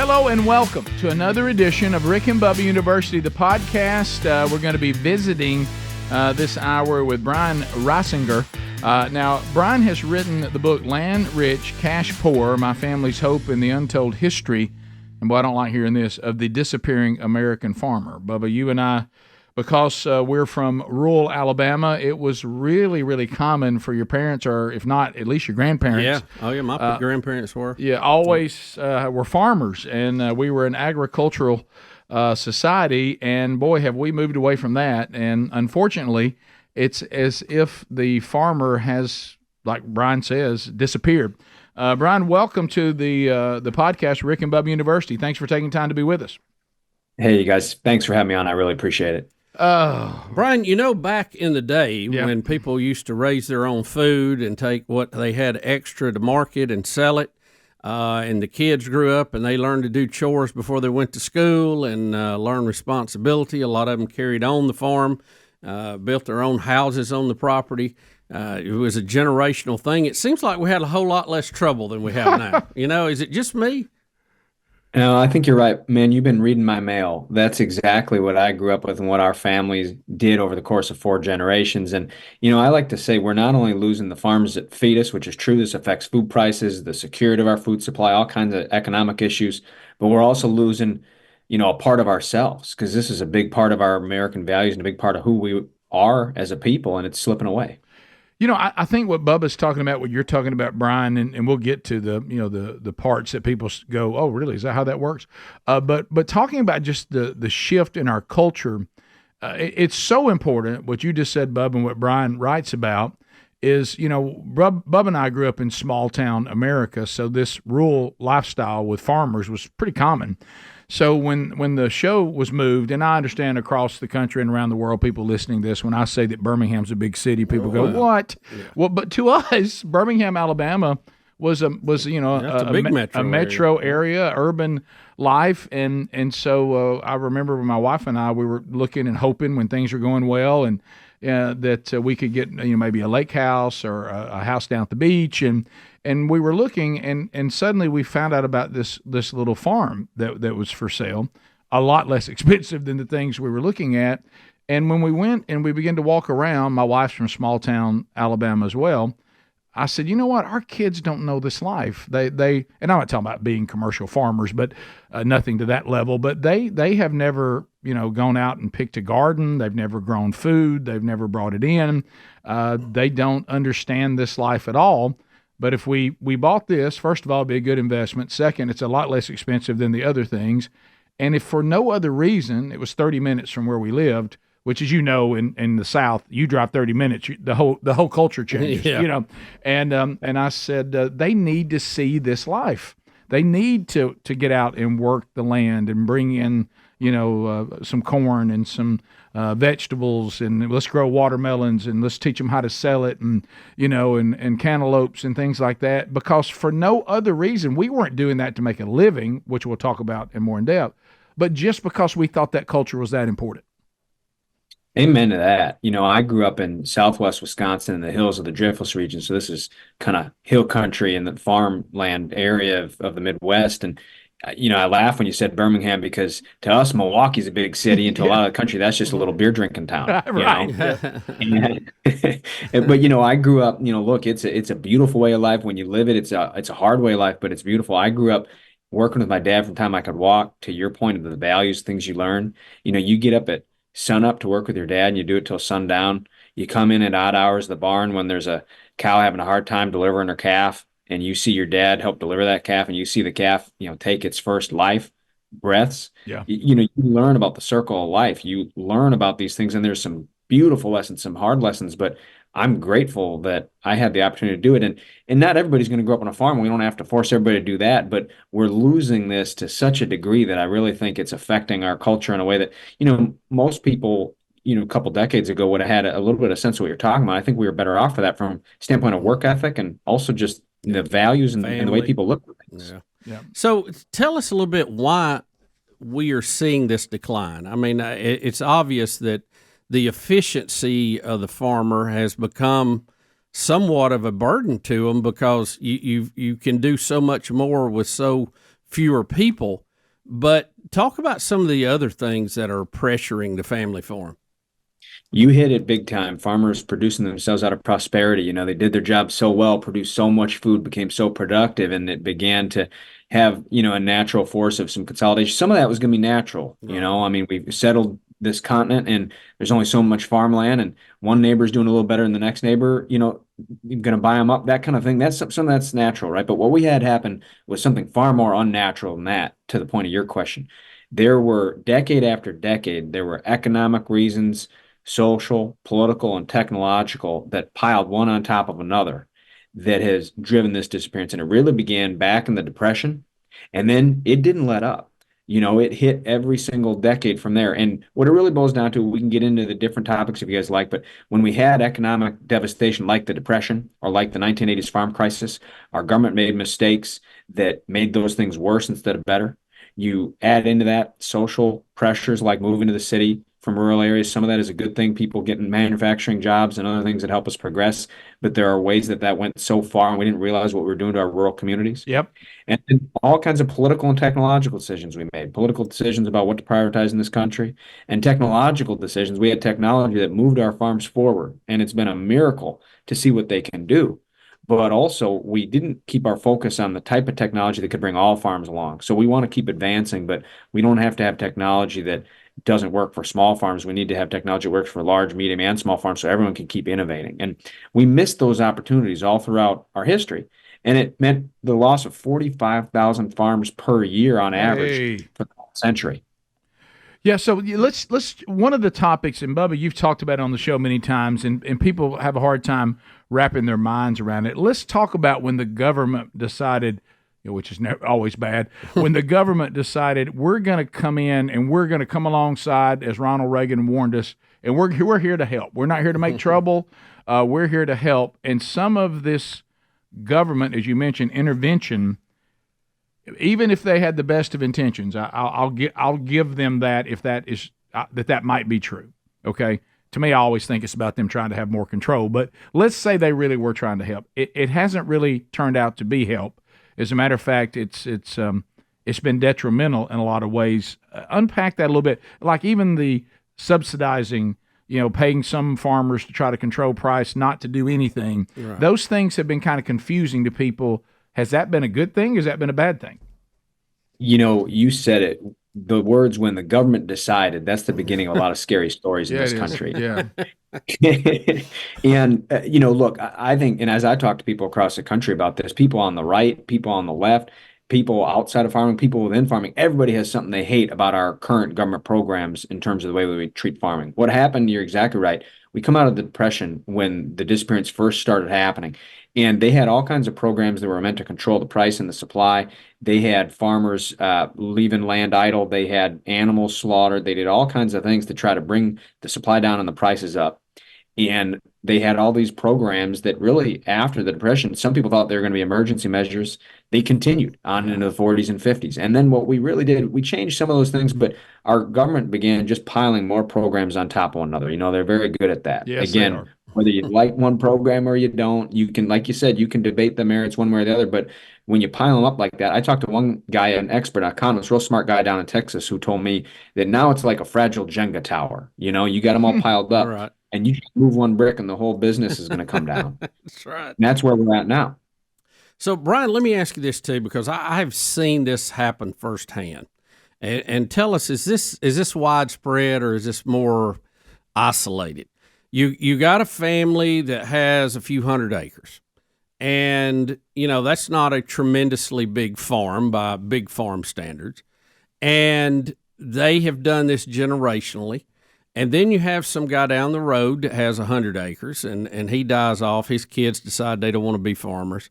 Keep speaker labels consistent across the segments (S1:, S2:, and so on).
S1: Hello and welcome to another edition of Rick and Bubba University, the podcast. We're going to be visiting this hour with Brian Reisinger. Now, Brian has written the book Land Rich, Cash Poor, My Family's Hope in the Untold History, and boy, I don't like hearing this, of the disappearing American farmer. Bubba, you and I, because we're from rural Alabama, it was really, really common for your parents, or if not, at least your grandparents.
S2: Yeah. Oh, yeah, my grandparents were.
S1: Yeah, always were farmers, and we were an agricultural society, and boy, have we moved away from that. And unfortunately, it's as if the farmer has, like Brian says, disappeared. Brian, welcome to the podcast, Rick and Bubba University. Thanks for taking time to be with us.
S3: Hey, you guys. Thanks for having me on. I really appreciate it.
S2: Brian, you know, back in the day when people used to raise their own food and take what they had extra to market and sell it, and the kids grew up and they learned to do chores before they went to school and learned responsibility. A lot of them carried on the farm, built their own houses on the property. It was a generational thing. It seems like we had a whole lot less trouble than we have now. You know, is it just me?
S3: No, I think you're right, man. You've been reading my mail. That's exactly what I grew up with and what our families did over the course of 4 generations. And, you know, I like to say we're not only losing the farms that feed us, which is true, this affects food prices, the security of our food supply, all kinds of economic issues, but we're also losing, you know, a part of ourselves, because this is a big part of our American values and a big part of who we are as a people, and it's slipping away.
S1: You know, I think what Bubba's talking about, what you're talking about, Brian, and we'll get to the parts that people go, oh, really? Is that how that works? But talking about just the shift in our culture, it's so important. What you just said, Bubba, and what Brian writes about is, you know, Bubba and I grew up in small town America, so this rural lifestyle with farmers was pretty common. So when the show was moved, and I understand across the country and around the world, people listening to this, when I say that Birmingham's a big city, people go, "What?" Yeah. Well, but to us, Birmingham, Alabama, was a metro area, urban life, and so I remember when my wife and I, we were looking and hoping when things were going well, and that we could get maybe a lake house or a house down at the beach, and we were looking, and suddenly we found out about this little farm that was for sale, a lot less expensive than the things we were looking at. And when we went and we began to walk around, my wife's from small town Alabama as well, I said, you know what? Our kids don't know this life. They and I'm not talking about being commercial farmers, but nothing to that level. But they have never, gone out and picked a garden. They've never grown food. They've never brought it in. They don't understand this life at all. But if we bought this, first of all, it'd be a good investment. Second, it's a lot less expensive than the other things. And if for no other reason, it was 30 minutes from where we lived, which, as you know, in the South, you drive 30 minutes, the whole culture changes. Yeah. And I said they need to see this life. They need to get out and work the land and bring in some corn and some vegetables, and let's grow watermelons and let's teach them how to sell it, and and cantaloupes and things like that. Because for no other reason, we weren't doing that to make a living, which we'll talk about in more in depth, but just because we thought that culture was that important.
S3: Amen to that. I grew up in Southwest Wisconsin in the hills of the Driftless region. So this is kind of hill country in the farmland area of the Midwest. And, I laugh when you said Birmingham, because to us, Milwaukee's a big city, and to a lot of the country, that's just a little beer drinking town. Right. But, I grew up, look, it's a beautiful way of life. When you live it, it's a hard way of life, but it's beautiful. I grew up working with my dad from the time I could walk. To your point of the values, things you learn, you get up at sun up to work with your dad, and you do it till sundown. You come in at odd hours of the barn when there's a cow having a hard time delivering her calf, and you see your dad help deliver that calf, and you see the calf, take its first life breaths. Yeah. You learn about the circle of life. You learn about these things, and there's some beautiful lessons, some hard lessons, but I'm grateful that I had the opportunity to do it. And not everybody's going to grow up on a farm. We don't have to force everybody to do that, but we're losing this to such a degree that I really think it's affecting our culture in a way that, most people, a couple decades ago would have had a little bit of sense of what you're talking about. I think we were better off for that from standpoint of work ethic, and also just the values and the way people look at things.
S2: Yeah. So tell us a little bit why we are seeing this decline. I mean, it's obvious that the efficiency of the farmer has become somewhat of a burden to them, because you can do so much more with so fewer people. But talk about some of the other things that are pressuring the family farm.
S3: You hit it big time. Farmers producing themselves out of prosperity. They did their job so well, produced so much food, became so productive, and it began to have, a natural force of some consolidation. Some of that was going to be natural.
S2: Right.
S3: I mean, we've settled this continent and there's only so much farmland, and one neighbor's doing a little better than the next neighbor, you're going to buy them up, that kind of thing. That's something that's natural, right? But what we had happen was something far more unnatural than that, to the point of your question. There were decade after decade, there were economic reasons, social, political, and technological, that piled one on top of another, that has driven this disappearance. And it really began back in the Depression, and then it didn't let up. It hit every single decade from there. And what it really boils down to, we can get into the different topics if you guys like, but when we had economic devastation like the Depression or like the 1980s farm crisis, our government made mistakes that made those things worse instead of better. You add into that social pressures like moving to the city from rural areas. Some of that is a good thing, people getting manufacturing jobs and other things that help us progress. But there are ways that went so far and we didn't realize what we were doing to our rural communities.
S1: Yep.
S3: And all kinds of political and technological decisions we made, political decisions about what to prioritize in this country, and technological decisions. We had technology that moved our farms forward, and it's been a miracle to see what they can do. But also, we didn't keep our focus on the type of technology that could bring all farms along. So we want to keep advancing, but we don't have to have technology that doesn't work for small farms. We need to have technology that works for large, medium, and small farms so everyone can keep innovating. And we missed those opportunities all throughout our history. And it meant the loss of 45,000 farms per year on average for the century.
S1: Yeah, so let's one of the topics, and Bubba, you've talked about it on the show many times, and people have a hard time wrapping their minds around it. Let's talk about when the government decided, which is always bad, when the government decided we're going to come in and we're going to come alongside, as Ronald Reagan warned us, and we're here to help. We're not here to make trouble. We're here to help. And some of this government, as you mentioned, intervention, even if they had the best of intentions, I'll give them that, if that is that might be true. Okay, to me, I always think it's about them trying to have more control. But let's say they really were trying to help. It hasn't really turned out to be help. As a matter of fact, it's been detrimental in a lot of ways. Unpack that a little bit. Like even the subsidizing, paying some farmers to try to control price, not to do anything. Right. Those things have been kind of confusing to people. Has that been a good thing? Has that been a bad thing?
S3: You said it. The words "when the government decided," that's the beginning of a lot of scary stories in this country.
S1: Yeah.
S3: And, look, I think, and as I talk to people across the country about this, people on the right, people on the left, people outside of farming, people within farming, everybody has something they hate about our current government programs in terms of the way we treat farming. What happened, you're exactly right. We come out of the Depression when the disappearance first started happening. And they had all kinds of programs that were meant to control the price and the supply. They had farmers leaving land idle. They had animals slaughtered. They did all kinds of things to try to bring the supply down and the prices up. And they had all these programs that really, after the Depression, some people thought they were going to be emergency measures. They continued on into the 40s and 50s. And then what we really did, we changed some of those things, but our government began just piling more programs on top of one another. They're very good at that.
S1: Yes,
S3: again, whether you like one program or you don't, you can, like you said, you can debate the merits one way or the other. But when you pile them up like that, I talked to one guy, an expert, an economist, real smart guy down in Texas, who told me that now it's like a fragile Jenga tower. You got them all piled up,
S2: right,
S3: and you just move one brick and the whole business is going to come down.
S2: That's right.
S3: And that's where we're at now.
S2: So, Brian, let me ask you this too, because I've seen this happen firsthand. And tell us, is this widespread or is this more isolated? You got a family that has a few hundred acres, and that's not a tremendously big farm by big farm standards, and they have done this generationally. And then you have some guy down the road that has 100 acres, and he dies off. His kids decide they don't want to be farmers,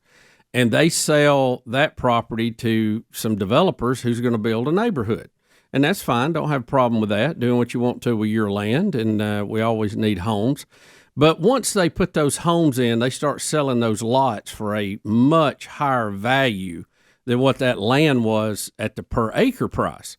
S2: and they sell that property to some developers who's going to build a neighborhood. And that's fine. Don't have a problem with that, doing what you want to with your land, and we always need homes. But once they put those homes in, they start selling those lots for a much higher value than what that land was at the per acre price.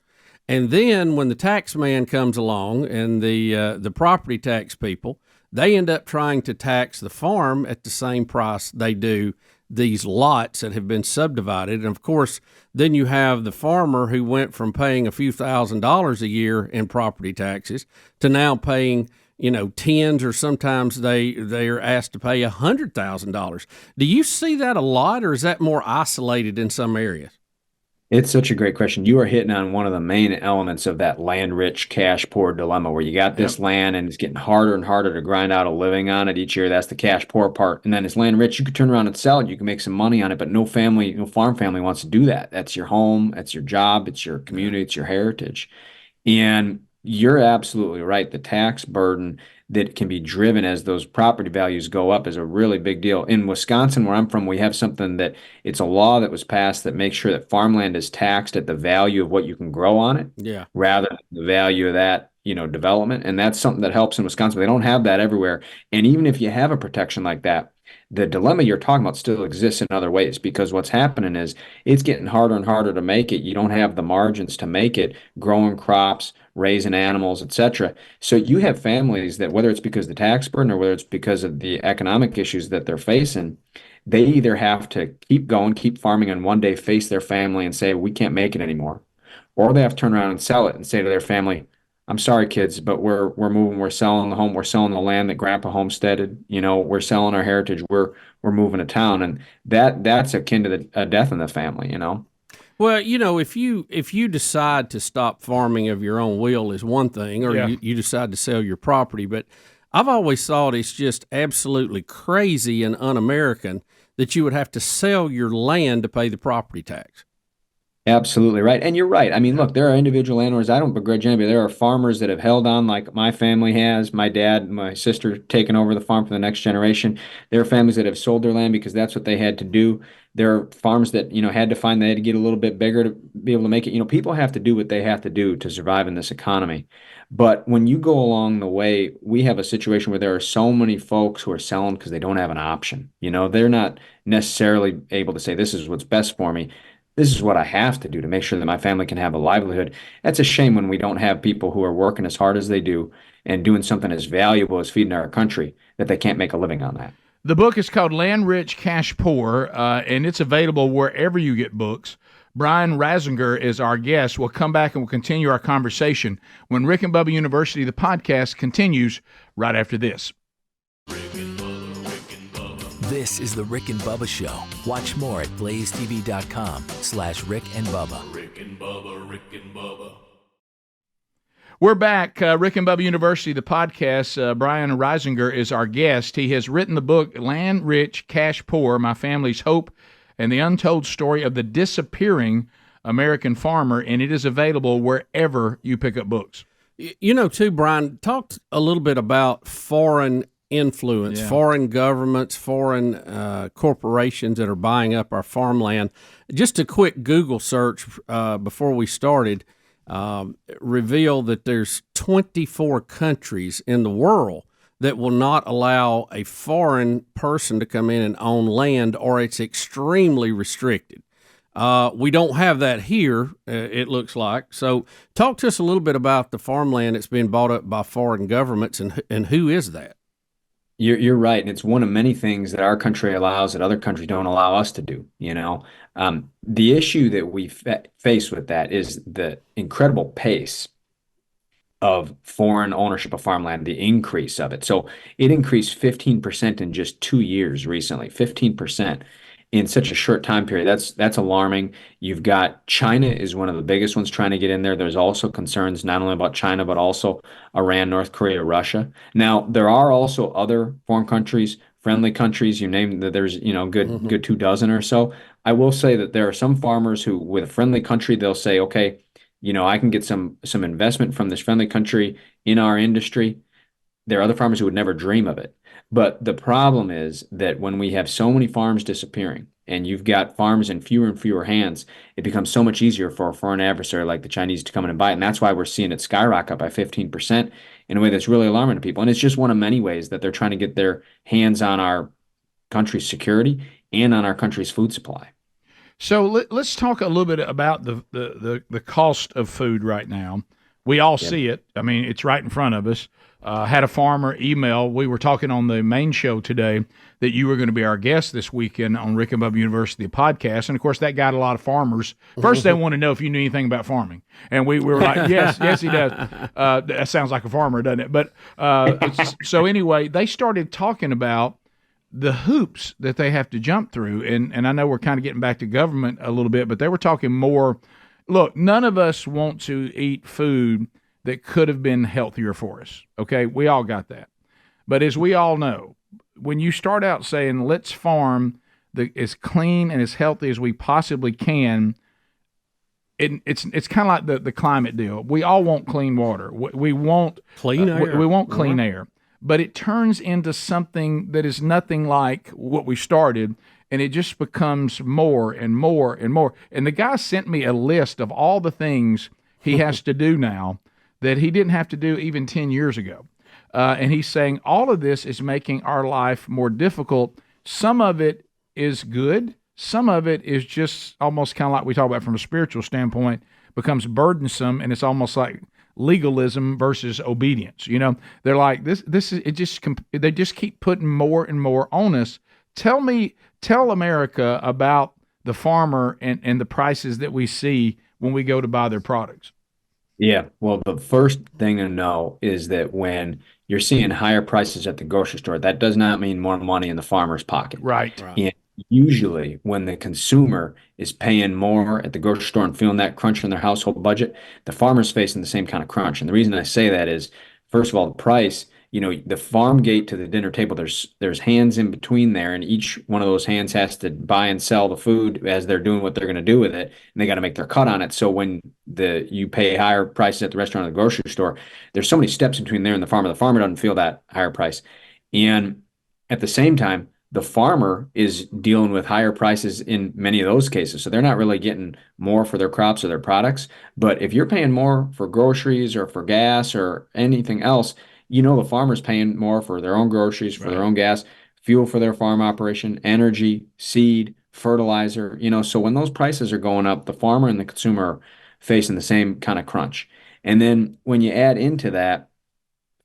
S2: And then when the tax man comes along and the property tax people, they end up trying to tax the farm at the same price they do these lots that have been subdivided. And of course, then you have the farmer who went from paying a few $1,000s a year in property taxes to now paying, tens, or sometimes they are asked to pay $100,000. Do you see that a lot, or is that more isolated in some areas?
S3: It's such a great question. You are hitting on one of the main elements of that land rich, cash poor dilemma where you got this land and it's getting harder and harder to grind out a living on it each year. That's the cash poor part. And then it's land rich. You could turn around and sell it. You can make some money on it, but no family, no farm family wants to do that. That's your home, that's your job, it's your community, it's your heritage. And you're absolutely right. The tax burden that can be driven as those property values go up is a really big deal. In Wisconsin, where I'm from, we have something that it's a law that was passed that makes sure that farmland is taxed at the value of what you can grow on it, rather than the value of that, development. And that's something that helps in Wisconsin. They don't have that everywhere. And even if you have a protection like that, the dilemma you're talking about still exists in other ways, because what's happening is it's getting harder and harder to make it. You don't have the margins to make it, growing crops, raising animals, etc. So you have families that, whether it's because of the tax burden or whether it's because of the economic issues that they're facing, they either have to keep going, keep farming, and one day face their family and say, we can't make it anymore. Or they have to turn around and sell it and say to their family, I'm sorry, kids, but we're moving. We're selling the home. We're selling the land that Grandpa homesteaded. We're selling our heritage. We're moving to town, and that's akin to a death in the family.
S2: Well, if you decide to stop farming of your own will is one thing, or you decide to sell your property. But I've always thought it's just absolutely crazy and un-American that you would have to sell your land to pay the property tax.
S3: Absolutely right. And you're right. I mean, look, there are individual landowners. I don't begrudge anybody. There are farmers that have held on like my family has, my dad, my sister taking over the farm for the next generation. There are families that have sold their land because that's what they had to do. There are farms that, had to find they had to get a little bit bigger to be able to make it. People have to do what they have to do to survive in this economy. But when you go along the way, we have a situation where there are so many folks who are selling because they don't have an option. They're not necessarily able to say, this is what's best for me. This is what I have to do to make sure that my family can have a livelihood. That's a shame when we don't have people who are working as hard as they do and doing something as valuable as feeding our country, that they can't make a living on that.
S1: The book is called Land Rich, Cash Poor, and it's available wherever you get books. Brian Reisinger is our guest. We'll come back and we'll continue our conversation when Rick and Bubba University, the podcast, continues right after this.
S4: This is the Rick and Bubba Show. Watch more at blazetv.com/Rick and Bubba.
S5: Rick and Bubba, Rick and Bubba.
S1: We're back. Rick and Bubba University, the podcast. Brian Reisinger is our guest. He has written the book, Land Rich, Cash Poor, My Family's Hope, and the Untold Story of the Disappearing American Farmer, and it is available wherever you pick up books.
S2: Too, Brian, talk a little bit about foreign influence, foreign governments, foreign corporations that are buying up our farmland. Just a quick Google search before we started revealed that there's 24 countries in the world that will not allow a foreign person to come in and own land, or it's extremely restricted. We don't have that here, it looks like. So talk to us a little bit about the farmland that's being bought up by foreign governments, and who is that?
S3: You're right, and it's one of many things that our country allows that other countries don't allow us to do. The issue that we face with that is the incredible pace of foreign ownership of farmland, the increase of it. So it increased 15% in just 2 years recently, 15% in such a short time period. That's alarming. You've got China is one of the biggest ones trying to get in there. There's also concerns not only about China, but also Iran, North Korea, Russia. Now, there are also other foreign countries, friendly countries. You name that there's, good 24 or so. I will say that there are some farmers who, with a friendly country, they'll say, okay, I can get some investment from this friendly country in our industry. There are other farmers who would never dream of it. But the problem is that when we have so many farms disappearing and you've got farms in fewer and fewer hands, it becomes so much easier for a foreign adversary like the Chinese to come in and buy it. And that's why we're seeing it skyrocket by 15% in a way that's really alarming to people. And it's just one of many ways that they're trying to get their hands on our country's security and on our country's food supply.
S1: So let's talk a little bit about the cost of food right now. We all see it. I mean, it's right in front of us. Had a farmer email. We were talking on the main show today that you were going to be our guest this weekend on Rick and Bubba University podcast. And of course, that got a lot of farmers. First, they want to know if you knew anything about farming. And we were like, yes, he does. That sounds like a farmer, doesn't it? But so anyway, they started talking about the hoops that they have to jump through. And I know we're kind of getting back to government a little bit, but they were talking more. Look, none of us want to eat food that could have been healthier for us. Okay, we all got that. But as we all know, when you start out saying, let's farm as clean and as healthy as we possibly can, it's kind of like the climate deal. We all want clean water. We want
S2: clean air.
S1: We want clean air. But it turns into something that is nothing like what we started, and it just becomes more and more and more. And the guy sent me a list of all the things he has to do now that he didn't have to do even 10 years ago. And he's saying all of this is making our life more difficult. Some of it is good. Some of it is just almost kind of like we talk about from a spiritual standpoint, becomes burdensome, and it's almost like legalism versus obedience. You know, they're like, this is, it just, they just keep putting more and more on us. Tell America about the farmer and the prices that we see when we go to buy their products.
S3: Yeah, well, the first thing to know is that when you're seeing higher prices at the grocery store, that does not mean more money in the farmer's pocket.
S1: Right.
S3: And usually when the consumer is paying more at the grocery store and feeling that crunch in their household budget, the farmer's facing the same kind of crunch. And the reason I say that is, first of all, the price, the farm gate to the dinner table, there's hands in between there, and each one of those hands has to buy and sell the food as they're doing what they're going to do with it, and they got to make their cut on it. So when you pay higher prices at the restaurant or the grocery store, there's so many steps between there and the farmer. The farmer doesn't feel that higher price. And at the same time, the farmer is dealing with higher prices in many of those cases. So they're not really getting more for their crops or their products. But if you're paying more for groceries or for gas or anything else, the farmer's paying more for their own groceries, for their own gas, fuel for their farm operation, energy, seed, fertilizer. So when those prices are going up, the farmer and the consumer are facing the same kind of crunch. And then when you add into that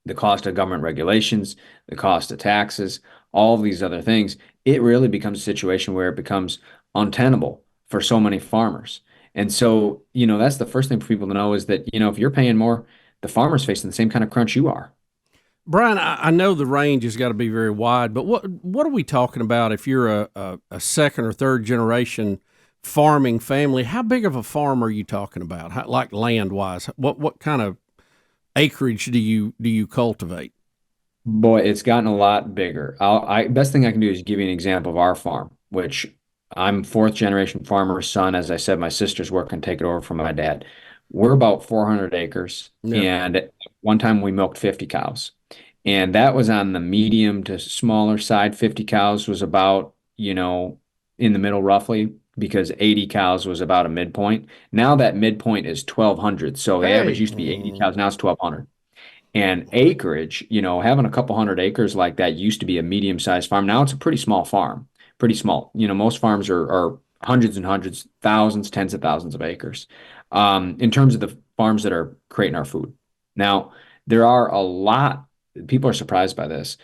S3: the cost of government regulations, the cost of taxes, all of these other things, it really becomes a situation where it becomes untenable for so many farmers. And so, that's the first thing for people to know is that, if you're paying more, the farmer's facing the same kind of crunch you are.
S2: Brian, I know the range has got to be very wide, but what are we talking about if you're a second or third generation farming family? How big of a farm are you talking about? Like land wise, what kind of acreage do you cultivate?
S3: Boy, it's gotten a lot bigger. Best thing I can do is give you an example of our farm, which I'm fourth generation farmer's son. As I said, my sister's working to take it over from my dad. We're about 400 acres, and at one time we milked 50 cows. And that was on the medium to smaller side. 50 cows was about, in the middle roughly, because 80 cows was about a midpoint. Now that midpoint is 1,200. So the average used to be 80 cows. Now it's 1,200. And acreage, having a couple hundred acres like that used to be a medium-sized farm. Now it's a pretty small farm, pretty small. Most farms are hundreds and hundreds, thousands, tens of thousands of acres in terms of the farms that are creating our food. Now, there are a lot, people are surprised by this.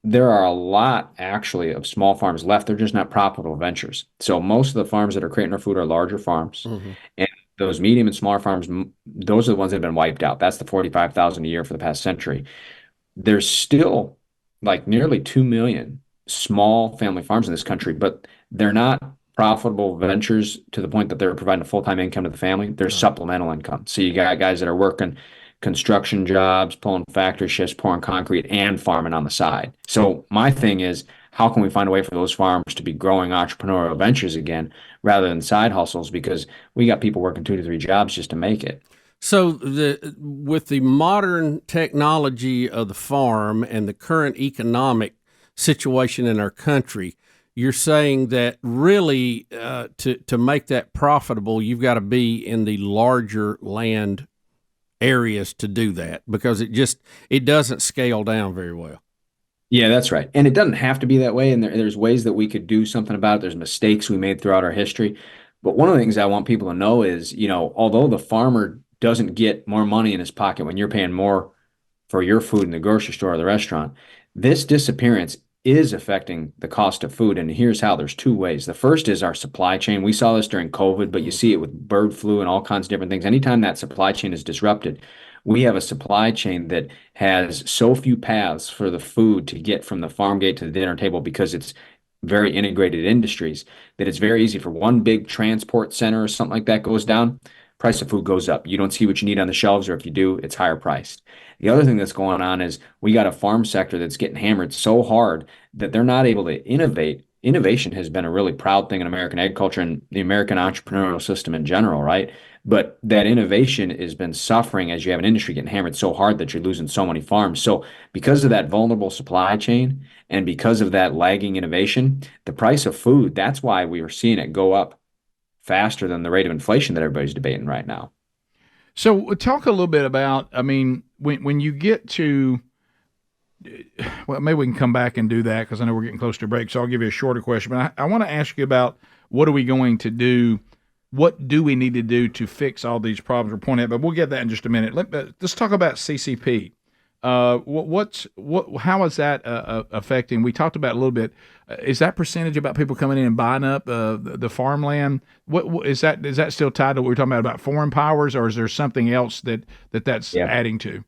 S3: There are a lot actually of small farms left. They're just not profitable ventures. So most of the farms that are creating our food are larger farms. Mm-hmm. And those medium and smaller farms, those are the ones that have been wiped out. That's the 45,000 a year for the past century. There's still like nearly 2 million small family farms in this country, but they're not profitable ventures to the point that they're providing a full-time income to the family. They're supplemental income. So you got guys that are working construction jobs, pulling factory shifts, pouring concrete, and farming on the side. So my thing is, how can we find a way for those farms to be growing entrepreneurial ventures again rather than side hustles? Because we got people working 2 to 3 jobs just to make it.
S2: So with the modern technology of the farm and the current economic situation in our country, you're saying that really to make that profitable, you've got to be in the larger land areas to do that, because it doesn't scale down very well.
S3: Yeah, that's right. And it doesn't have to be that way. And there's ways that we could do something about it. There's mistakes we made throughout our history. But one of the things I want people to know is, although the farmer doesn't get more money in his pocket when you're paying more for your food in the grocery store or the restaurant. This disappearance is affecting the cost of food. And here's how. There's two ways. The first is our supply chain. We saw this during COVID, but you see it with bird flu and all kinds of different things. Anytime that supply chain is disrupted, we have a supply chain that has so few paths for the food to get from the farm gate to the dinner table because it's very integrated industries that it's very easy for one big transport center or something like that goes down, price of food goes up. You don't see what you need on the shelves, or if you do, it's higher priced. The other thing that's going on is we got a farm sector that's getting hammered so hard that they're not able to innovate. Innovation has been a really proud thing in American agriculture and the American entrepreneurial system in general, right? But that innovation has been suffering as you have an industry getting hammered so hard that you're losing so many farms. So because of that vulnerable supply chain and because of that lagging innovation, the price of food, that's why we are seeing it go up faster than the rate of inflation that everybody's debating right now.
S1: So talk a little bit about, I mean, when you get to, well, maybe we can come back and do that because I know we're getting close to break, so I'll give you a shorter question. But I want to ask you about what are we going to do? What do we need to do to fix all these problems we're pointing at? But we'll get that in just a minute. Let's talk about CCP. How is that affecting? We talked about a little bit. Is that percentage about people coming in and buying up the farmland? What is that? Is that still tied to what we're talking about foreign powers, or is there something else that's adding to?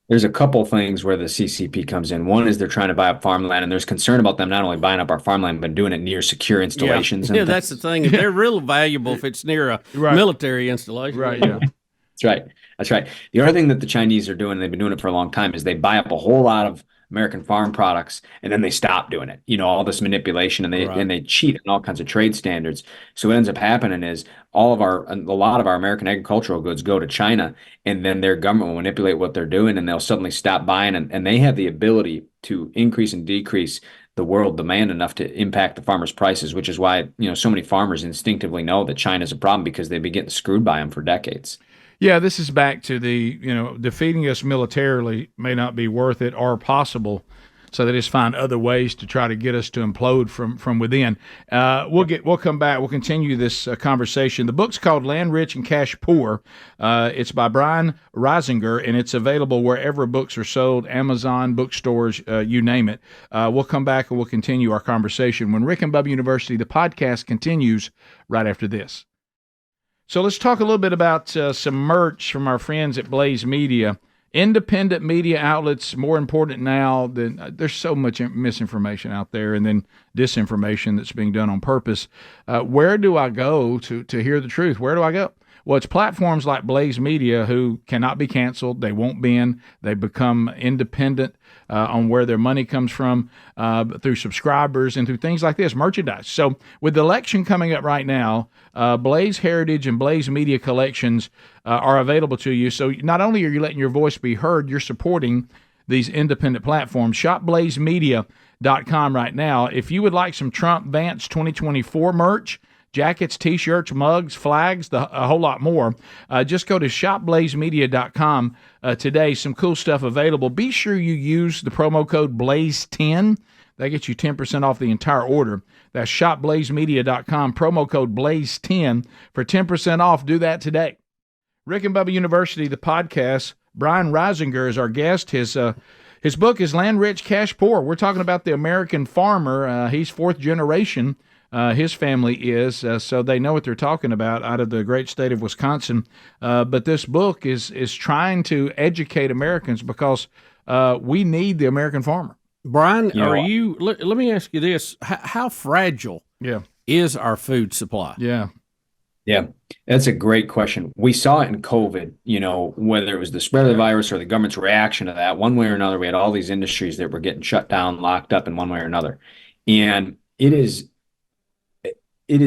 S3: There's a couple things where the CCP comes in. One is they're trying to buy up farmland, and there's concern about them not only buying up our farmland, but doing it near secure installations.
S2: Yeah, that's the thing. They're real valuable if it's near a military installation.
S1: Right, yeah.
S3: That's right. That's right. The other thing that the Chinese are doing, and they've been doing it for a long time, is they buy up a whole lot of American farm products and then they stop doing it. You know, all this manipulation and they cheat on all kinds of trade standards. So what ends up happening is a lot of our American agricultural goods go to China, and then their government will manipulate what they're doing, and they'll suddenly stop buying, and they have the ability to increase and decrease the world demand enough to impact the farmers' prices, which is why, so many farmers instinctively know that China's a problem because they've been getting screwed by them for decades.
S1: Yeah, this is back to the, defeating us militarily may not be worth it or possible, so they just find other ways to try to get us to implode from within. We'll come back. We'll continue this conversation. The book's called Land Rich and Cash Poor. It's by Brian Reisinger, and it's available wherever books are sold, Amazon, bookstores, you name it. We'll come back and we'll continue our conversation when Rick and Bubba University, the podcast, continues right after this. So let's talk a little bit about some merch from our friends at Blaze Media. Independent media outlets, more important now than there's so much misinformation out there and then disinformation that's being done on purpose. Where do I go to hear the truth? Where do I go? Well, it's platforms like Blaze Media who cannot be canceled. They won't bend. They become independent on where their money comes from through subscribers and through things like this, merchandise. So with the election coming up right now, Blaze Heritage and Blaze Media collections are available to you. So not only are you letting your voice be heard, you're supporting these independent platforms. Shop blazemedia.com right now. If you would like some Trump Vance 2024 merch, jackets, T-shirts, mugs, flags, a whole lot more, just go to shopblazemedia.com today. Some cool stuff available. Be sure you use the promo code BLAZE10. That gets you 10% off the entire order. That's shopblazemedia.com, promo code BLAZE10 for 10% off. Do that today. Rick and Bubba University, the podcast. Brian Reisinger is our guest. His book is Land Rich, Cash Poor. We're talking about the American farmer. He's fourth generation. His family is, so they know what they're talking about out of the great state of Wisconsin. But this book is trying to educate Americans because we need the American farmer.
S2: Brian, let me ask you this. How fragile is our food supply?
S3: Yeah, that's a great question. We saw it in COVID, whether it was the spread of the virus or the government's reaction to that, one way or another, we had all these industries that were getting shut down, locked up in one way or another. And it is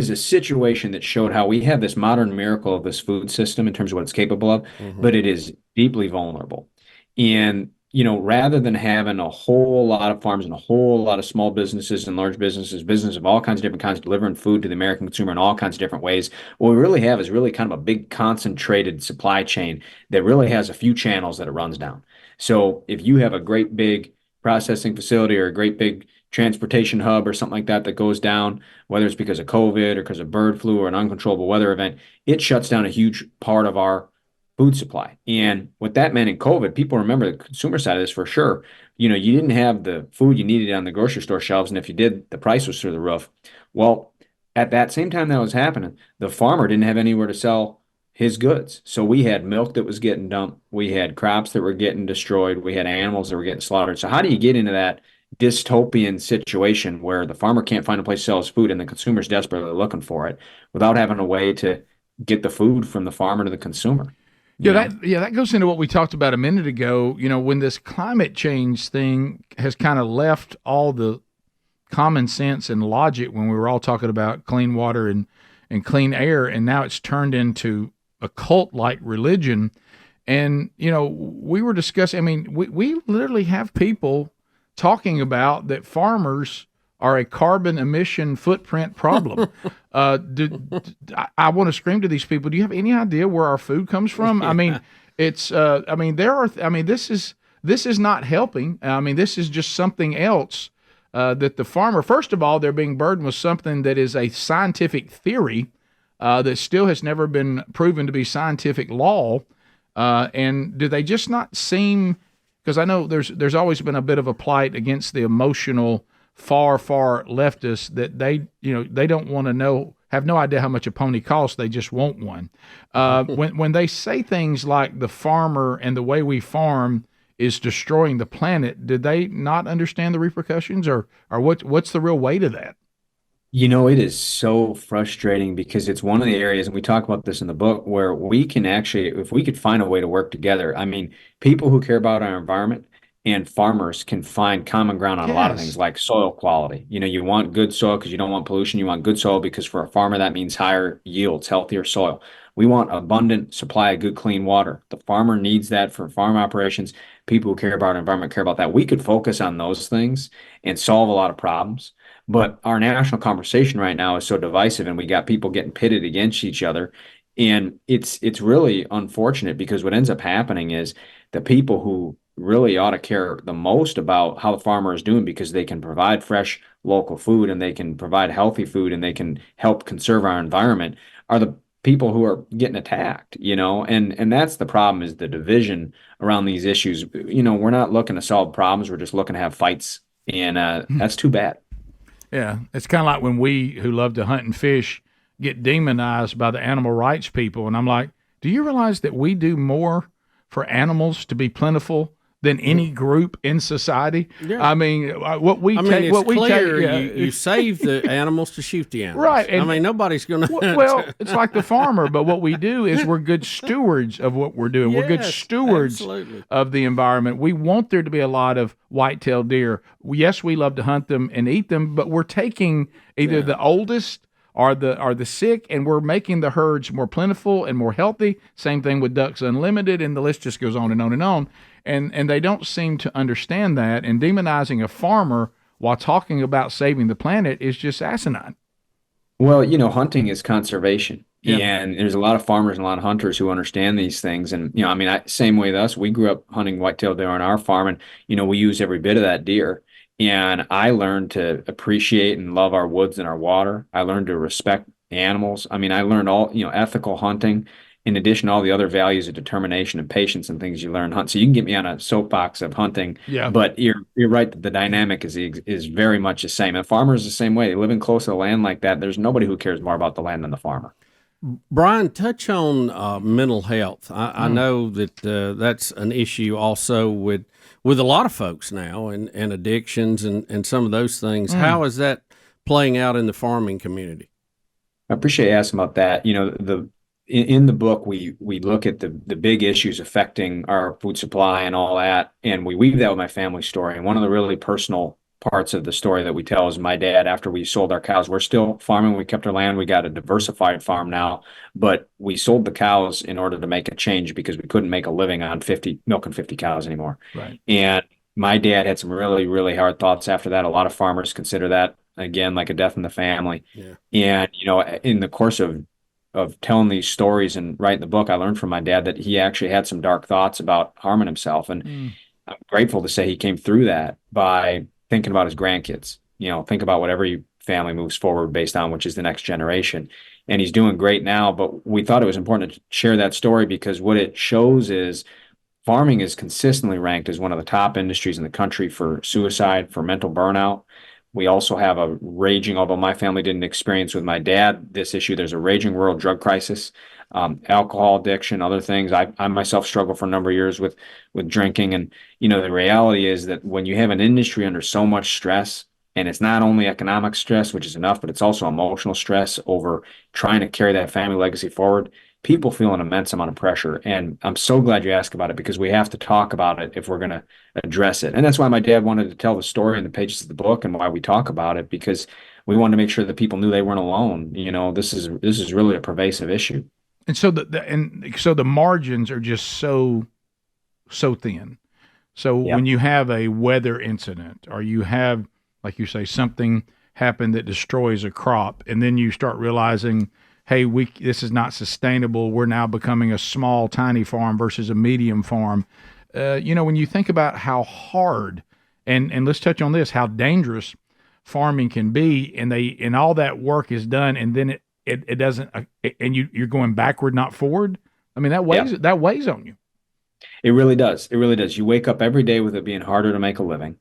S3: a situation that showed how we have this modern miracle of this food system in terms of what it's capable of, but it is deeply vulnerable. And, rather than having a whole lot of farms and a whole lot of small businesses and large business of all kinds of different kinds delivering food to the American consumer in all kinds of different ways, what we really have is really kind of a big concentrated supply chain that really has a few channels that it runs down. So if you have a great big processing facility or a great big transportation hub or something like that goes down, whether it's because of COVID or because of bird flu or an uncontrollable weather event, it shuts down a huge part of our food supply. And what that meant in COVID, people remember the consumer side of this for sure. You didn't have the food you needed on the grocery store shelves, and if you did, the price was through the roof. Well, at that same time that was happening, the farmer didn't have anywhere to sell his goods. So we had milk that was getting dumped, we had crops that were getting destroyed, we had animals that were getting slaughtered. So how do you get into that dystopian situation where the farmer can't find a place to sell his food and the consumer's desperately looking for it without having a way to get the food from the farmer to the consumer?
S1: That goes into what we talked about a minute ago. When this climate change thing has kind of left all the common sense and logic when we were all talking about clean water and clean air, and now it's turned into a cult-like religion. And, we were discussing, I mean, we literally have people talking about that farmers are a carbon emission footprint problem. I want to scream to these people, do you have any idea where our food comes from? I mean, this is not helping. I mean, this is just something else that the farmer, first of all, they're being burdened with something that is a scientific theory that still has never been proven to be scientific law. And do they just not seem, because I know there's always been a bit of a plight against the emotional far leftists that they don't want to have no idea how much a pony costs. They just want one. When they say things like the farmer and the way we farm is destroying the planet, did they not understand the repercussions, or what's the real weight of that?
S3: It is so frustrating because it's one of the areas, and we talk about this in the book, where we can actually, if we could find a way to work together, I mean, people who care about our environment and farmers can find common ground on a lot of things like soil quality. You want good soil because you don't want pollution. You want good soil because for a farmer, that means higher yields, healthier soil. We want abundant supply of good, clean water. The farmer needs that for farm operations. People who care about our environment care about that. We could focus on those things and solve a lot of problems. But our national conversation right now is so divisive, and we got people getting pitted against each other. And it's really unfortunate because what ends up happening is the people who really ought to care the most about how the farmer is doing, because they can provide fresh local food and they can provide healthy food and they can help conserve our environment, are the people who are getting attacked, and that's the problem, is the division around these issues. We're not looking to solve problems. We're just looking to have fights, and that's too bad.
S1: Yeah, it's kind of like when we who love to hunt and fish get demonized by the animal rights people, and I'm like, do you realize that we do more for animals to be plentiful than any group in society? Yeah. I mean,
S2: you save the animals to shoot the animals.
S1: Right. And,
S2: nobody's going to.
S1: Well, it's like the farmer, but what we do is we're good stewards of what we're doing.
S2: Yes,
S1: we're good stewards of the environment. We want there to be a lot of white-tailed deer. Yes, we love to hunt them and eat them, but we're taking either the oldest or the sick, and we're making the herds more plentiful and more healthy. Same thing with Ducks Unlimited, and the list just goes on and on and on. And they don't seem to understand that, and demonizing a farmer while talking about saving the planet is just asinine.
S3: Well, hunting is conservation. Yeah. And there's a lot of farmers and a lot of hunters who understand these things. And, same way with us, we grew up hunting white-tailed deer on our farm, and, we use every bit of that deer. And I learned to appreciate and love our woods and our water. I learned to respect animals. I learned all, ethical hunting, in addition to all the other values of determination and patience and things you learn hunt. So you can get me on a soapbox of hunting, but you're right that the dynamic is very much the same. And farmers the same way. Living close to the land like that, there's nobody who cares more about the land than the farmer.
S2: Brian, touch on mental health. I know that that's an issue also with a lot of folks now, and addictions and some of those things. How is that playing out in the farming community?
S3: I appreciate you asking about that. In the book, we look at the big issues affecting our food supply and all that, and we weave that with my family story. And one of the really personal parts of the story that we tell is my dad, after we sold our cows, we're still farming. We kept our land. We got a diversified farm now, but we sold the cows in order to make a change because we couldn't make a living on milking 50 cows anymore.
S1: Right.
S3: And my dad had some really, really hard thoughts after that. A lot of farmers consider that, again, like a death in the family. Yeah. And, in the course of telling these stories and writing the book, I learned from my dad that he actually had some dark thoughts about harming himself. And I'm grateful to say he came through that by thinking about his grandkids think about what every family moves forward based on, which is the next generation. And he's doing great now, but we thought it was important to share that story because what it shows is farming is consistently ranked as one of the top industries in the country for suicide, for mental burnout. We also have a raging, although my family didn't experience with my dad this issue, there's a raging world drug crisis, alcohol addiction, other things. I myself struggled for a number of years with drinking. And, the reality is that when you have an industry under so much stress, and it's not only economic stress, which is enough, but it's also emotional stress over trying to carry that family legacy forward, people feel an immense amount of pressure. And I'm so glad you asked about it because we have to talk about it if we're going to address it. And that's why my dad wanted to tell the story in the pages of the book and why we talk about it, because we wanted to make sure that people knew they weren't alone. This is really a pervasive issue.
S1: And so the margins are just so thin. So when you have a weather incident or you have, like you say, something happen that destroys a crop, and then you start realizing, hey, this is not sustainable. We're now becoming a small, tiny farm versus a medium farm. When you think about how hard, and let's touch on this, how dangerous farming can be, and all that work is done, and then it doesn't, and you're going backward, not forward. I mean, that weighs on you.
S3: It really does. It really does. You wake up every day with it being harder to make a living,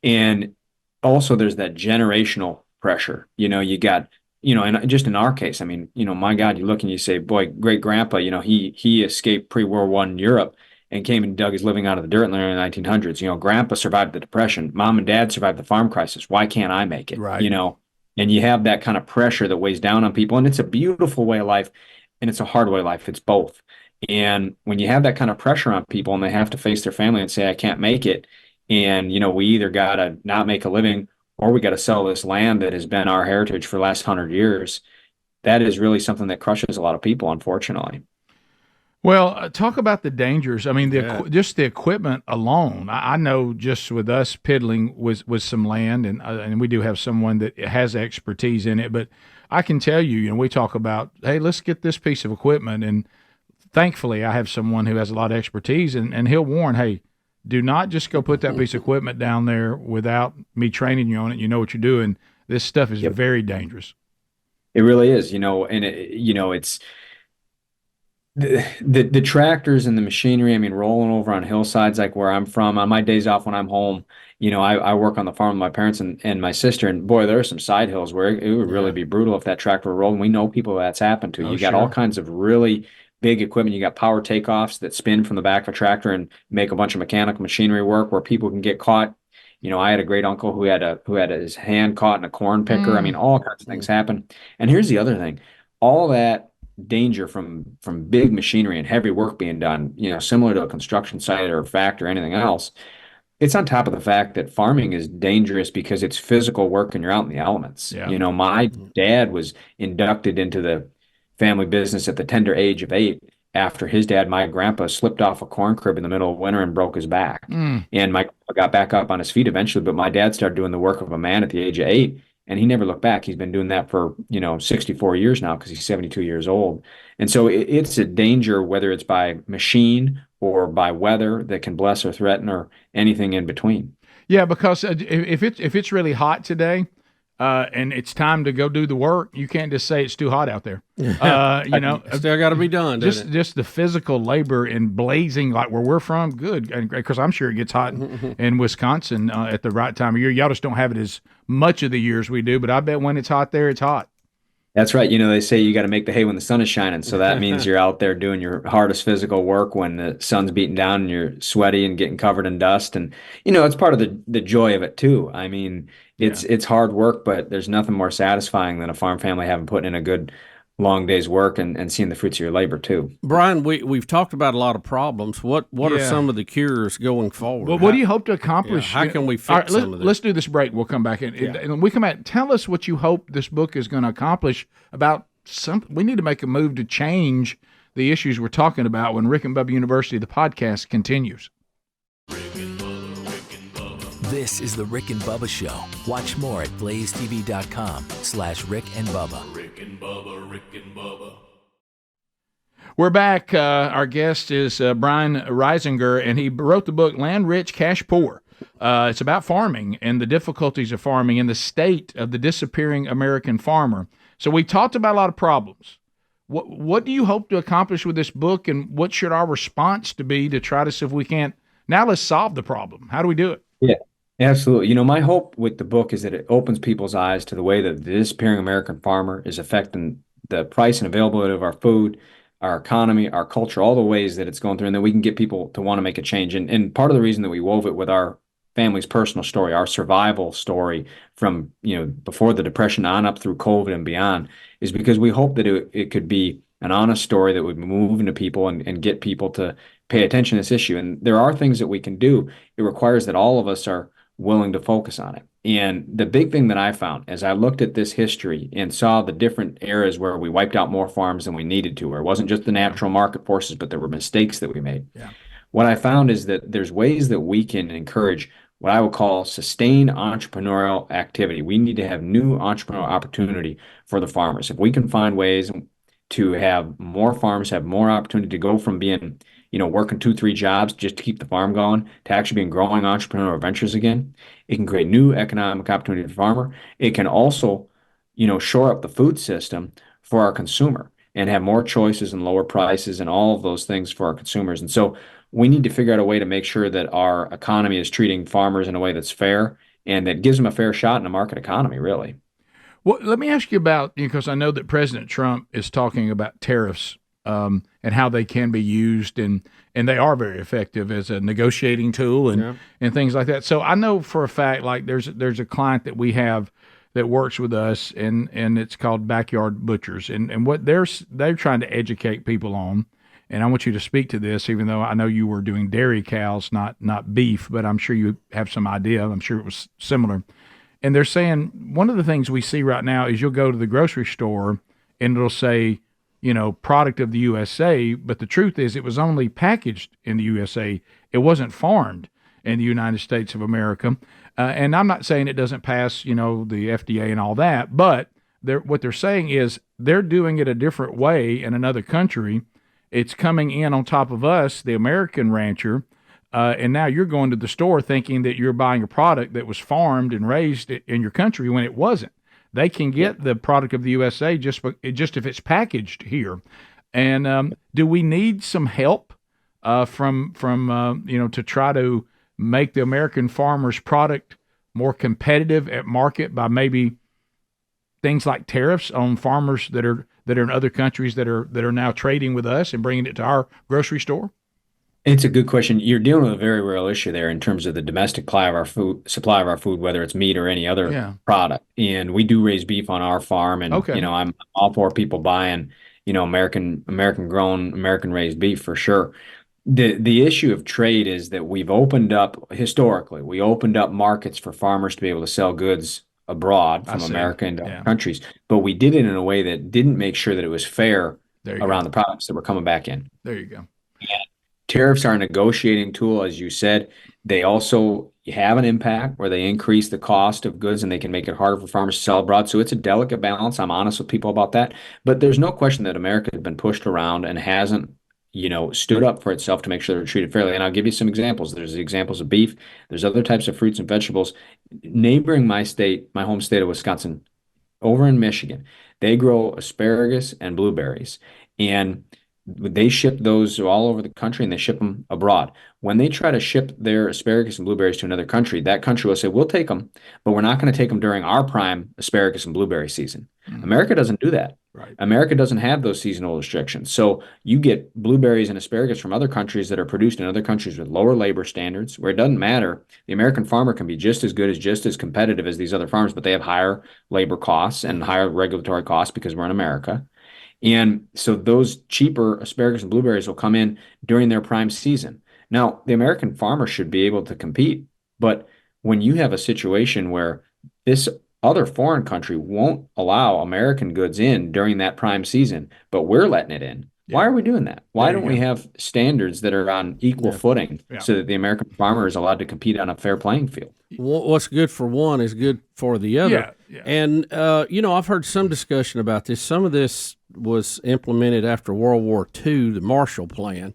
S3: and also there's that generational pressure. You got. And just in our case, I mean, my God, you look and you say, boy, great grandpa, he escaped pre-World War in Europe and came and dug his living out of the dirt in the early 1900s. Grandpa survived the Depression. Mom and dad survived the farm crisis. Why can't I make it?
S1: Right.
S3: And you have that kind of pressure that weighs down on people. And it's a beautiful way of life and it's a hard way of life. It's both. And when you have that kind of pressure on people and they have to face their family and say, I can't make it. And, we either got to not make a living or we got to sell this land that has been our heritage for the last 100 years. That is really something that crushes a lot of people, unfortunately.
S1: Well, talk about the dangers. I mean, just the equipment alone. I know just with us piddling with some land, and we do have someone that has expertise in it. But I can tell you, we talk about, hey, let's get this piece of equipment, and thankfully, I have someone who has a lot of expertise, and he'll warn, hey, do not just go put that piece of equipment down there without me training you on it. You know what you're doing. This stuff is very dangerous.
S3: It really is, and it's the tractors and the machinery. I mean, rolling over on hillsides like where I'm from. On my days off when I'm home, I work on the farm with my parents and my sister. And boy, there are some side hills where it would really be brutal if that tractor were rolling. We know people that's happened to. You got all kinds of really big equipment. You got power takeoffs that spin from the back of a tractor and make a bunch of mechanical machinery work where people can get caught. I had a great uncle who had his hand caught in a corn picker. I mean, all kinds of things happen. And here's the other thing: all that danger from big machinery and heavy work being done, similar to a construction site or a factory or anything else. It's on top of the fact that farming is dangerous because it's physical work and you're out in the elements.
S1: Yeah.
S3: My dad was inducted into the family business at the tender age of 8 after his dad, my grandpa, slipped off a corn crib in the middle of winter and broke his back. And my grandpa got back up on his feet eventually, but my dad started doing the work of a man at the age of 8, and he never looked back. He's been doing that for 64 years now because he's 72 years old. And so it's a danger, whether it's by machine or by weather that can bless or threaten or anything in between.
S1: Yeah, because if it's really hot today, and it's time to go do the work, you can't just say it's too hot out there.
S2: Still got to be done.
S1: Just the physical labor and blazing like where we're from, good. Because I'm sure it gets hot in Wisconsin at the right time of year. Y'all just don't have it as much of the year as we do, but I bet when it's hot there, it's hot.
S3: That's right. They say you got to make the hay when the sun is shining. So that means you're out there doing your hardest physical work when the sun's beating down and you're sweaty and getting covered in dust. And, it's part of the joy of it too. I mean, it's hard work, but there's nothing more satisfying than a farm family having put in a good long day's work and seeing the fruits of your labor too.
S2: Brian, we've talked about a lot of problems. What are some of the cures going forward?
S1: Well, what do you hope to accomplish?
S2: How can we fix some of this?
S1: Let's do this break. We'll come back. And when we come back, tell us what you hope this book is going to accomplish about something. We need to make a move to change the issues we're talking about when Rick and Bubba University, the podcast, continues.
S4: This is the Rick and Bubba Show. Watch more at blazetv.com/Rick and Bubba.
S5: Rick and Bubba, Rick and Bubba.
S1: We're back. Our guest is Brian Reisinger, and he wrote the book Land Rich, Cash Poor. It's about farming and the difficulties of farming and the state of the disappearing American farmer. So we talked about a lot of problems. What do you hope to accomplish with this book, and what should our response to be to try to see if we can't now let's solve the problem? How do we do it?
S3: Yeah, absolutely. My hope with the book is that it opens people's eyes to the way that the disappearing American farmer is affecting the price and availability of our food, our economy, our culture, all the ways that it's going through, and that we can get people to want to make a change. And part of the reason that we wove it with our family's personal story, our survival story from, before the Depression on up through COVID and beyond, is because we hope that it could be an honest story that would move into people and get people to pay attention to this issue. And there are things that we can do. It requires that all of us are willing to focus on it. And the big thing that I found as I looked at this history and saw the different eras where we wiped out more farms than we needed to, where it wasn't just the natural market forces, but there were mistakes that we made.
S1: Yeah.
S3: What I found is that there's ways that we can encourage what I would call sustained entrepreneurial activity. We need to have new entrepreneurial opportunity for the farmers. If we can find ways to have more farms have more opportunity to go from being, working 2-3 jobs just to keep the farm going to actually being growing entrepreneurial ventures again, it can create new economic opportunity for the farmer. It can also, shore up the food system for our consumer and have more choices and lower prices and all of those things for our consumers. And so we need to figure out a way to make sure that our economy is treating farmers in a way that's fair and that gives them a fair shot in a market economy, really.
S1: Well, let me ask you about, because I know that President Trump is talking about tariffs and how they can be used, and they are very effective as a negotiating tool and things like that. So I know for a fact, like there's a client that we have that works with us, and it's called Backyard Butchers, and what they're trying to educate people on. And I want you to speak to this, even though I know you were doing dairy cows, not beef, but I'm sure you have some idea. I'm sure it was similar. And they're saying one of the things we see right now is you'll go to the grocery store and it'll say, product of the USA, but the truth is it was only packaged in the USA. It wasn't farmed in the United States of America. And I'm not saying it doesn't pass, the FDA and all that, but what they're saying is they're doing it a different way in another country. It's coming in on top of us, the American rancher, and now you're going to the store thinking that you're buying a product that was farmed and raised in your country when it wasn't. They can get the product of the USA just if it's packaged here. And do we need some help from to try to make the American farmer's product more competitive at market by maybe things like tariffs on farmers that are in other countries that are now trading with us and bringing it to our grocery store?
S3: It's a good question. You're dealing with a very real issue there in terms of the domestic supply of our food, whether it's meat or any other product. And we do raise beef on our farm, and I'm all for people buying, American grown, American raised beef for sure. The issue of trade is that we opened up markets for farmers to be able to sell goods abroad from America into other countries, but we did it in a way that didn't make sure that it was fair around the products that were coming back in.
S1: There you go.
S3: Tariffs are a negotiating tool, as you said. They also have an impact where they increase the cost of goods and they can make it harder for farmers to sell abroad. So it's a delicate balance. I'm honest with people about that. But there's no question that America has been pushed around and hasn't, stood up for itself to make sure they're treated fairly. And I'll give you some examples. There's examples of beef. There's other types of fruits and vegetables. Neighboring my home state of Wisconsin, over in Michigan, they grow asparagus and blueberries. And they ship those all over the country and they ship them abroad. When they try to ship their asparagus and blueberries to another country, that country will say, we'll take them, but we're not going to take them during our prime asparagus and blueberry season. America doesn't do that.
S1: Right.
S3: America doesn't have those seasonal restrictions. So you get blueberries and asparagus from other countries that are produced in other countries with lower labor standards, where it doesn't matter. The American farmer can be just as good as just as competitive as these other farmers, but they have higher labor costs and higher regulatory costs because we're in America. And so those cheaper asparagus and blueberries will come in during their prime season. Now, the American farmer should be able to compete, but when you have a situation where this other foreign country won't allow American goods in during that prime season, but we're letting it in, why are we doing that? Why don't we have standards that are on equal footing so that the American farmer is allowed to compete on a fair playing field?
S2: What's good for one is good for the other.
S1: Yeah.
S2: And, I've heard some discussion about this. Some of this was implemented after World War II, the Marshall Plan.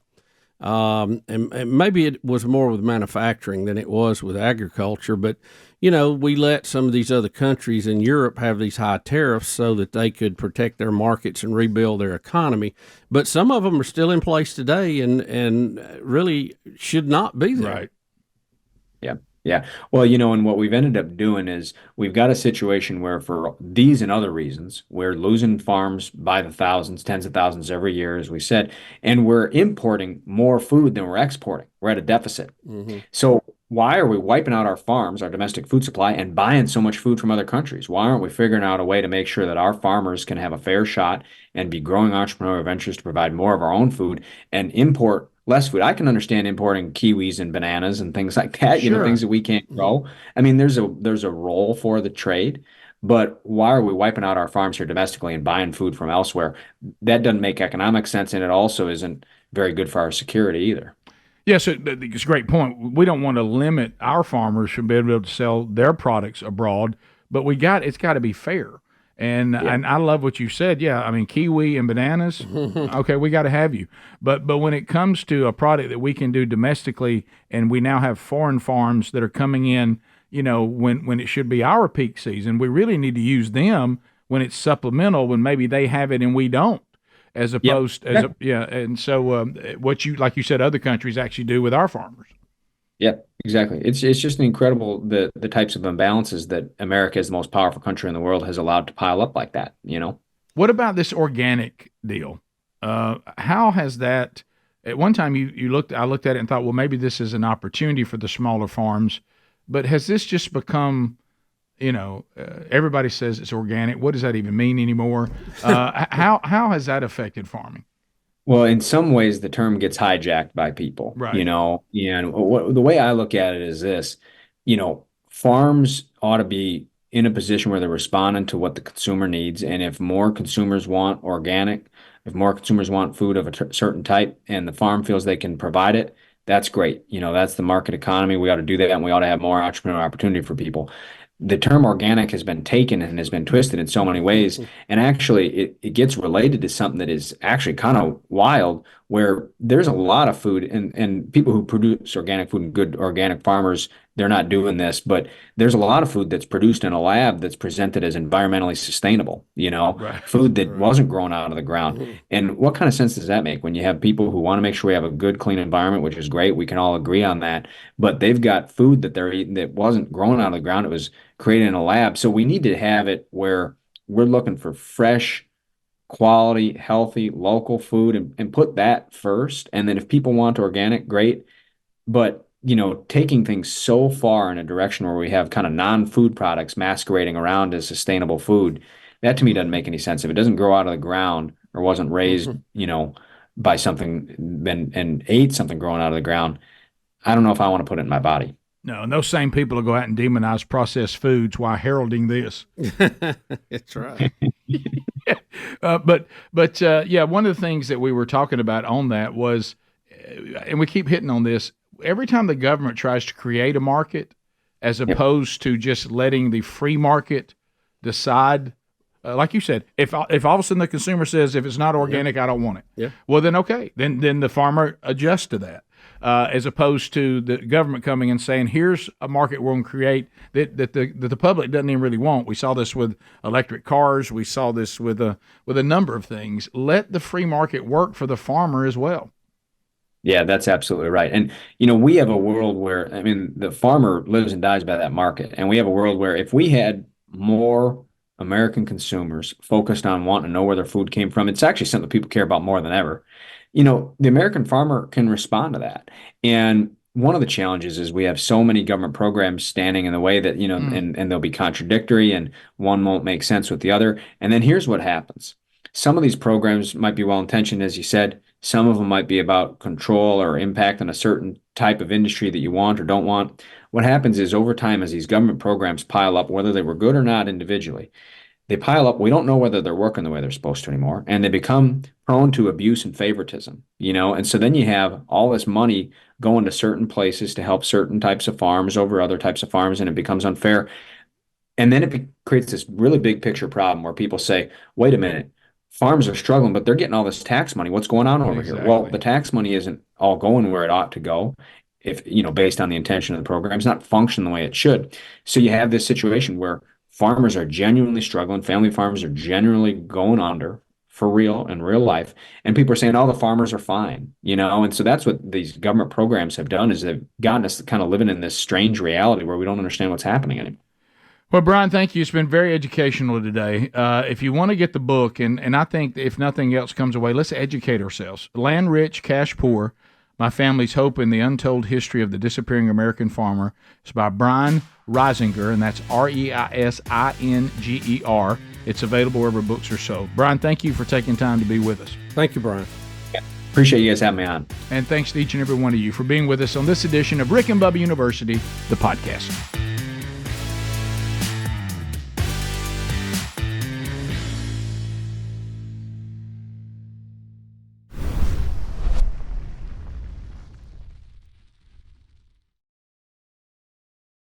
S2: And maybe it was more with manufacturing than it was with agriculture. But, we let some of these other countries in Europe have these high tariffs so that they could protect their markets and rebuild their economy. But some of them are still in place today and really should not be there.
S1: Right.
S3: Yeah. Yeah. Well, and what we've ended up doing is we've got a situation where for these and other reasons, we're losing farms by the thousands, tens of thousands every year, as we said, and we're importing more food than we're exporting. We're at a deficit. So why are we wiping out our farms, our domestic food supply, and buying so much food from other countries? Why aren't we figuring out a way to make sure that our farmers can have a fair shot and be growing entrepreneurial ventures to provide more of our own food and import less food? I can understand importing kiwis and bananas and things like that,
S1: Sure.
S3: things that we can't grow. I mean, there's a role for the trade, but why are we wiping out our farms here domestically and buying food from elsewhere? That doesn't make economic sense, and it also isn't very good for our security either.
S1: Yes, it's a great point. We don't want to limit our farmers from being able to sell their products abroad, but it's got to be fair. And I love what you said. Yeah, I mean, kiwi and bananas. Okay, we got to have you. But when it comes to a product that we can do domestically, and we now have foreign farms that are coming in, when it should be our peak season, we really need to use them when it's supplemental, when maybe they have it and we don't. As opposed, and so what like you said, other countries actually do with our farmers.
S3: Yep, exactly. It's just incredible the types of imbalances that America, as the most powerful country in the world, has allowed to pile up like that.
S1: What about this organic deal? How has that? At one time, I looked at it and thought, well, maybe this is an opportunity for the smaller farms, but has this just become? Everybody says it's organic. What does that even mean anymore? How has that affected farming?
S3: Well, in some ways, the term gets hijacked by people,
S1: Right.
S3: And the way I look at it is this, farms ought to be in a position where they're responding to what the consumer needs. And if more consumers want organic, if more consumers want food of a certain type and the farm feels they can provide it, that's great. That's the market economy. We ought to do that, and we ought to have more entrepreneurial opportunity for people. The term organic has been taken and has been twisted in so many ways. And actually, it gets related to something that is actually kind of wild, where there's a lot of food and people who produce organic food and good organic farmers, they're not doing this, but there's a lot of food that's produced in a lab that's presented as environmentally sustainable,
S1: Right.
S3: food that wasn't grown out of the ground. And what kind of sense does that make when you have people who want to make sure we have a good, clean environment, which is great. We can all agree on that. But they've got food that they're eating that wasn't grown out of the ground. It was created in a lab. So we need to have it where we're looking for fresh, quality, healthy, local food and put that first. And then if people want organic, great. But taking things so far in a direction where we have kind of non-food products masquerading around as sustainable food, that to me doesn't make any sense. If it doesn't grow out of the ground or wasn't raised, by something and ate something growing out of the ground, I don't know if I want to put it in my body.
S1: No, and those same people will go out and demonize processed foods while heralding this.
S2: That's right.
S1: But one of the things that we were talking about on that was, and we keep hitting on this, every time the government tries to create a market, as opposed to just letting the free market decide, like you said, if all of a sudden the consumer says, if it's not organic, I don't want it.
S2: Yeah.
S1: Well, then okay, then the farmer adjusts to that. As opposed to the government coming and saying, here's a market we're going to create that the public doesn't even really want. We saw this with electric cars. We saw this with a number of things. Let the free market work for the farmer as well.
S3: Yeah, that's absolutely right. And, we have a world where, the farmer lives and dies by that market. And we have a world where if we had more American consumers focused on wanting to know where their food came from, it's actually something people care about more than ever. The American farmer can respond to that. And one of the challenges is we have so many government programs standing in the way that, and they'll be contradictory and one won't make sense with the other. And then here's what happens. Some of these programs might be well-intentioned, as you said. Some of them might be about control or impact on a certain type of industry that you want or don't want. What happens is over time, as these government programs pile up, whether they were good or not individually, they pile up. We don't know whether they're working the way they're supposed to anymore. And they become prone to abuse and favoritism, And so then you have all this money going to certain places to help certain types of farms over other types of farms, and it becomes unfair. And then it creates this really big picture problem where people say, wait a minute, farms are struggling, but they're getting all this tax money. What's going on over here? Well, the tax money isn't all going where it ought to go. If, based on the intention of the program, it's not function the way it should. So you have this situation where farmers are genuinely struggling, family farms are genuinely going under for real in real life, and people are saying, "Oh, the farmers are fine," And so that's what these government programs have done, is they've gotten us kind of living in this strange reality where we don't understand what's happening anymore.
S1: Well, Brian, thank you. It's been very educational today. If you want to get the book, and I think if nothing else comes away, let's educate ourselves. Land Rich, Cash Poor, My Family's Hope in the Untold History of the Disappearing American Farmer. It's by Brian Reisinger, and that's Reisinger. It's available wherever books are sold. Brian, thank you for taking time to be with us.
S2: Thank you, Brian.
S3: Appreciate you guys having me on.
S1: And thanks to each and every one of you for being with us on this edition of Rick and Bubba University, the podcast.